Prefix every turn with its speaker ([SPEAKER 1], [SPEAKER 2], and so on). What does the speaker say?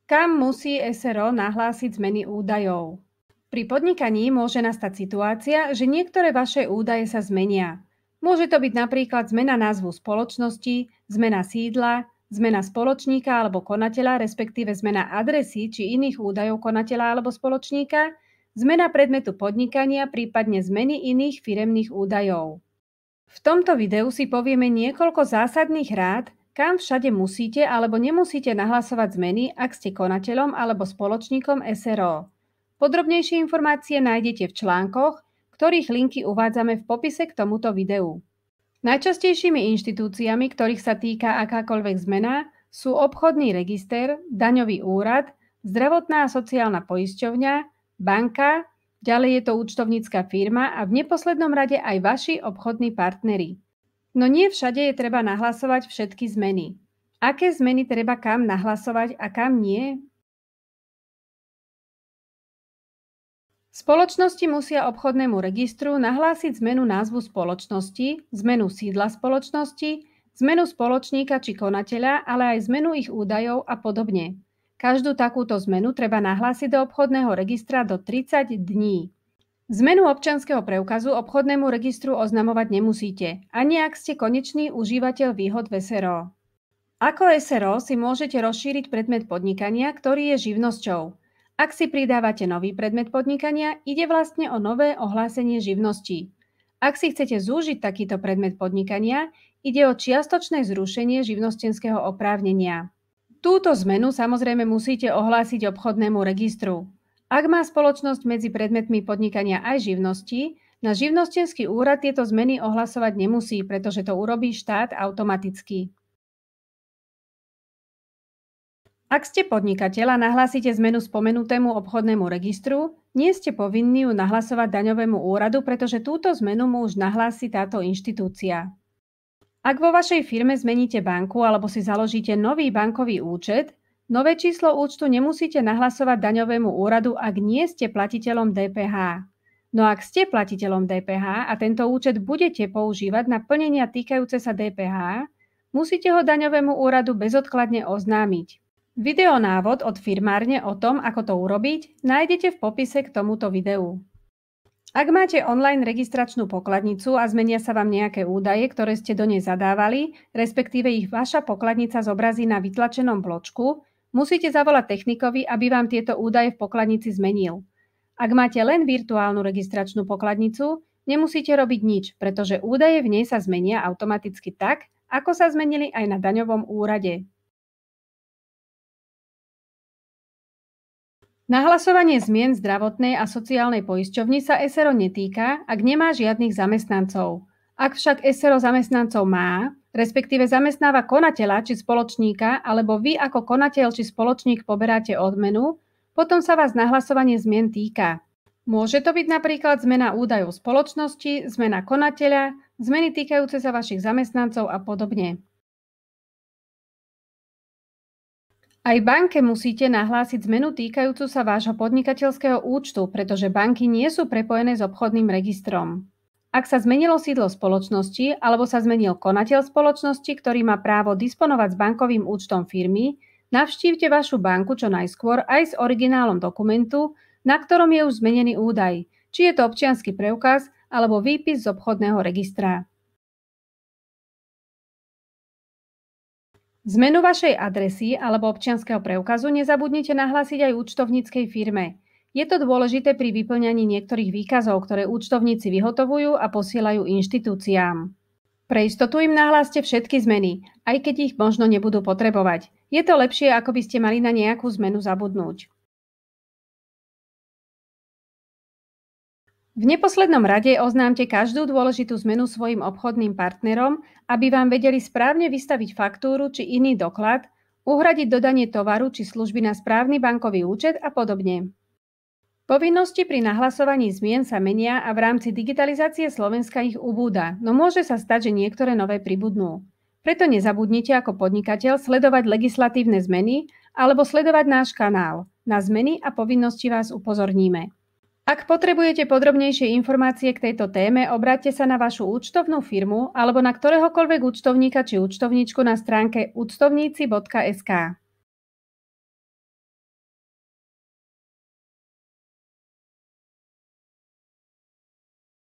[SPEAKER 1] Kam musí SRO nahlásiť zmeny údajov? Pri podnikaní môže nastať situácia, že niektoré vaše údaje sa zmenia. Môže to byť napríklad zmena názvu spoločnosti, zmena sídla, zmena spoločníka alebo konateľa, respektíve zmena adresy či iných údajov konateľa alebo spoločníka, zmena predmetu podnikania, prípadne zmeny iných firemných údajov. V tomto videu si povieme niekoľko zásadných rád, kam všade musíte alebo nemusíte nahlasovať zmeny, ak ste konateľom alebo spoločníkom SRO. Podrobnejšie informácie nájdete v článkoch, ktorých linky uvádzame v popise k tomuto videu. Najčastejšími inštitúciami, ktorých sa týka akákoľvek zmena, sú obchodný register, daňový úrad, zdravotná a sociálna poisťovňa, banka, ďalej je to účtovnícka firma a v neposlednom rade aj vaši obchodní partneri. No nie všade je treba nahlasovať všetky zmeny. Aké zmeny treba kam nahlasovať a kam nie? Spoločnosti musia obchodnému registru nahlásiť zmenu názvu spoločnosti, zmenu sídla spoločnosti, zmenu spoločníka či konateľa, ale aj zmenu ich údajov a podobne. Každú takúto zmenu treba nahlásiť do obchodného registra do 30 dní. Zmenu občianskeho preukazu obchodnému registru oznamovať nemusíte, ani ak ste konečný užívateľ výhod v SRO. Ako SRO si môžete rozšíriť predmet podnikania, ktorý je živnosťou. Ak si pridávate nový predmet podnikania, ide vlastne o nové ohlásenie živnosti. Ak si chcete zúžiť takýto predmet podnikania, ide o čiastočné zrušenie živnostenského oprávnenia. Túto zmenu samozrejme musíte ohlásiť obchodnému registru. Ak má spoločnosť medzi predmetmi podnikania aj živnosti, na živnostenský úrad tieto zmeny ohlasovať nemusí, pretože to urobí štát automaticky. Ak ste podnikateľ a nahlásite zmenu spomenutému obchodnému registru, nie ste povinní ju nahlasovať daňovému úradu, pretože túto zmenu mu už nahlási táto inštitúcia. Ak vo vašej firme zmeníte banku alebo si založíte nový bankový účet, nové číslo účtu nemusíte nahlasovať daňovému úradu, ak nie ste platiteľom DPH. No ak ste platiteľom DPH a tento účet budete používať na plnenia týkajúce sa DPH, musíte ho daňovému úradu bezodkladne oznámiť. Videonávod od Firmárne o tom, ako to urobiť, nájdete v popise k tomuto videu. Ak máte online registračnú pokladnicu a zmenia sa vám nejaké údaje, ktoré ste do nej zadávali, respektíve ich vaša pokladnica zobrazí na vytlačenom bločku, musíte zavolať technikovi, aby vám tieto údaje v pokladnici zmenil. Ak máte len virtuálnu registračnú pokladnicu, nemusíte robiť nič, pretože údaje v nej sa zmenia automaticky tak, ako sa zmenili aj na daňovom úrade. Nahlasovanie zmien zdravotnej a sociálnej poisťovni sa SRO netýka, ak nemá žiadnych zamestnancov. Ak však SRO zamestnancov má, respektíve zamestnáva konateľa či spoločníka, alebo vy ako konateľ či spoločník poberáte odmenu, potom sa vás nahlasovanie zmien týka. Môže to byť napríklad zmena údajov spoločnosti, zmena konateľa, zmeny týkajúce sa vašich zamestnancov a podobne. Aj banke musíte nahlásiť zmenu týkajúcu sa vášho podnikateľského účtu, pretože banky nie sú prepojené s obchodným registrom. Ak sa zmenilo sídlo spoločnosti alebo sa zmenil konateľ spoločnosti, ktorý má právo disponovať s bankovým účtom firmy, navštívte vašu banku čo najskôr aj s originálom dokumentu, na ktorom je už zmenený údaj, či je to občiansky preukaz alebo výpis z obchodného registra. Zmenu vašej adresy alebo občianskeho preukazu nezabudnite nahlásiť aj účtovníckej firme. Je to dôležité pri vyplňaní niektorých výkazov, ktoré účtovníci vyhotovujú a posielajú inštitúciám. Pre istotu im nahláste všetky zmeny, aj keď ich možno nebudú potrebovať. Je to lepšie, ako by ste mali na nejakú zmenu zabudnúť. V neposlednom rade oznámte každú dôležitú zmenu svojim obchodným partnerom, aby vám vedeli správne vystaviť faktúru či iný doklad, uhradiť dodanie tovaru či služby na správny bankový účet a podobne. Povinnosti pri nahlasovaní zmien sa menia a v rámci digitalizácie Slovenska ich ubúda, no môže sa stať, že niektoré nové pribudnú. Preto nezabudnite ako podnikateľ sledovať legislatívne zmeny alebo sledovať náš kanál. Na zmeny a povinnosti vás upozorníme. Ak potrebujete podrobnejšie informácie k tejto téme, obráťte sa na vašu účtovnú firmu alebo na ktoréhokoľvek účtovníka či účtovníčku na stránke účtovníci.sk.